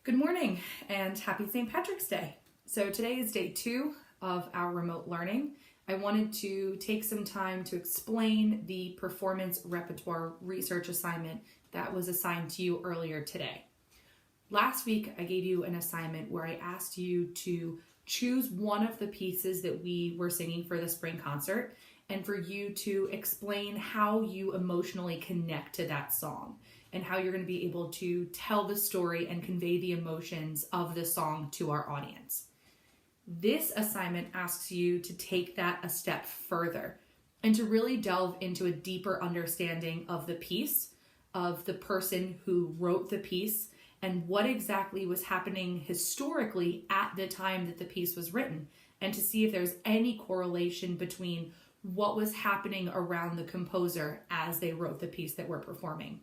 Good morning and happy St. Patrick's Day. So today is day 2 of our remote learning. I wanted to take some time to explain the performance repertoire research assignment that was assigned to you earlier today. Last week, I gave you an assignment where I asked you to choose one of the pieces that we were singing for the spring concert and for you to explain how you emotionally connect to that song and how you're going to be able to tell the story and convey the emotions of the song to our audience. This assignment asks you to take that a step further and to really delve into a deeper understanding of the piece, of the person who wrote the piece, and what exactly was happening historically at the time that the piece was written, and to see if there's any correlation between what was happening around the composer as they wrote the piece that we're performing.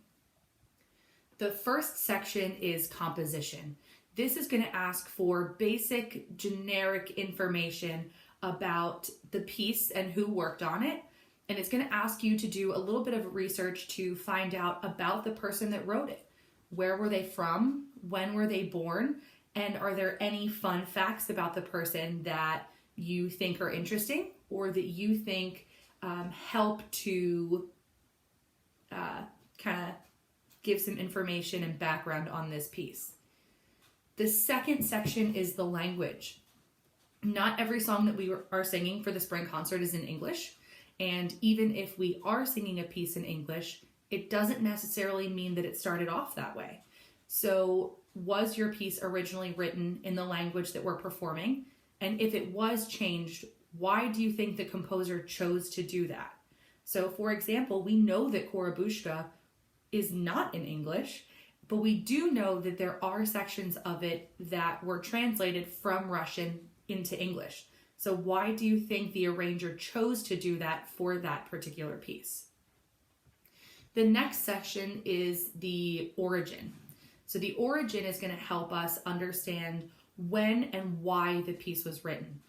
The first section is composition. This is going to ask for basic generic information about the piece and who worked on it. And it's going to ask you to do a little bit of research to find out about the person that wrote it. Where were they from? When were they born? And are there any fun facts about the person that you think are interesting or that you think help to kind of give some information and background on this piece? The second section is the language. Not every song that we are singing for the spring concert is in English. And even if we are singing a piece in English, it doesn't necessarily mean that it started off that way. So was your piece originally written in the language that we're performing? And if it was changed, why do you think the composer chose to do that? So for example, we know that Korabushka is not in English, but we do know that there are sections of it that were translated from Russian into English. So why do you think the arranger chose to do that for that particular piece? The next section is the origin. So the origin is going to help us understand when and why the piece was written.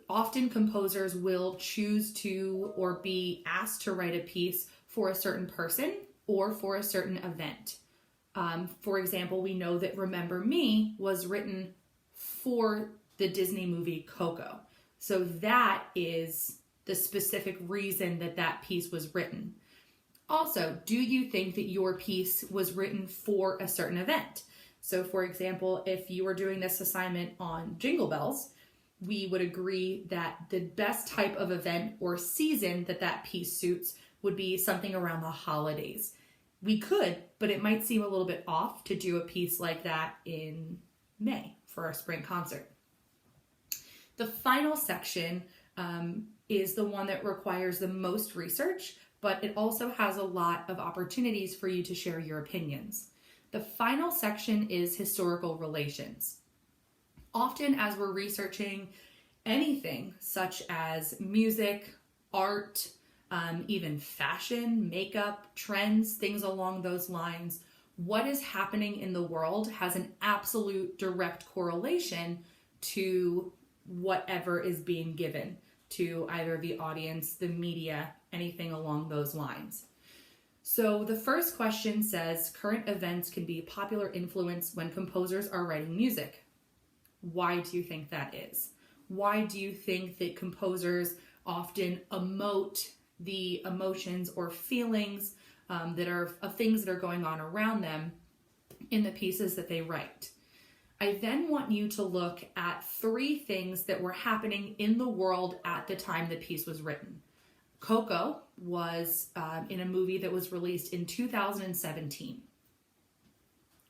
Often composers will choose to or be asked to write a piece for a certain person or for a certain event. For example, we know that Remember Me was written for the Disney movie Coco. So that is the specific reason that that piece was written. Also, do you think that your piece was written for a certain event? So for example, if you were doing this assignment on Jingle Bells, we would agree that the best type of event or season that that piece suits would be something around the holidays. We could, but it might seem a little bit off to do a piece like that in May for our spring concert. The final section is the one that requires the most research, but it also has a lot of opportunities for you to share your opinions. The final section is historical relations. Often as we're researching anything such as music, art, even fashion, makeup, trends, things along those lines, what is happening in the world has an absolute direct correlation to whatever is being given to either the audience, the media, anything along those lines. So the first question says, current events can be a popular influence when composers are writing music. Why do you think that is? Why do you think that composers often emote the emotions or feelings that are of things that are going on around them in the pieces that they write? I then want you to look at 3 things that were happening in the world at the time the piece was written. Coco was in a movie that was released in 2017.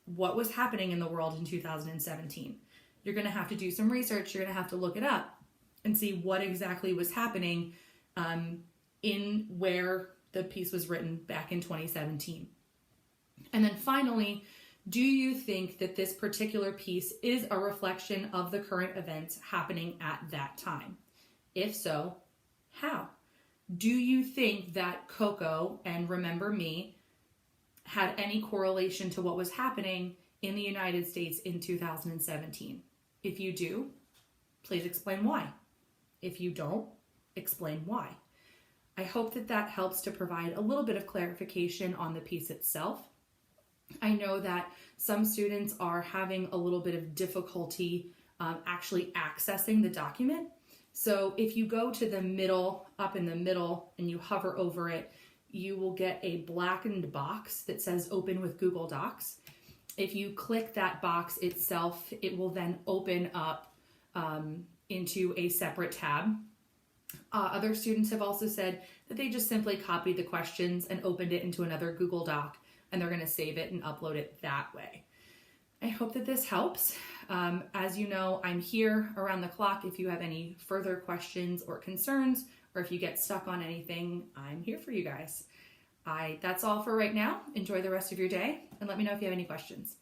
What was happening in the world in 2017? You're going to have to do some research. You're going to have to look it up and see what exactly was happening in where the piece was written back in 2017. And then finally, do you think that this particular piece is a reflection of the current events happening at that time? If so, how? Do you think that Coco and Remember Me had any correlation to what was happening in the United States in 2017? If you do, please explain why. If you don't, explain why. I hope that that helps to provide a little bit of clarification on the piece itself. I know that some students are having a little bit of difficulty actually accessing the document. So if you go to the middle, up in the middle, and you hover over it, you will get a blackened box that says open with Google Docs. If you click that box itself, it will then open up into a separate tab. Other students have also said that they just simply copied the questions and opened it into another Google Doc, and they're going to save it and upload it that way. I hope that this helps. As you know, I'm here around the clock. If you have any further questions or concerns, or if you get stuck on anything, I'm here for you guys. That's all for right now. Enjoy the rest of your day, and let me know if you have any questions.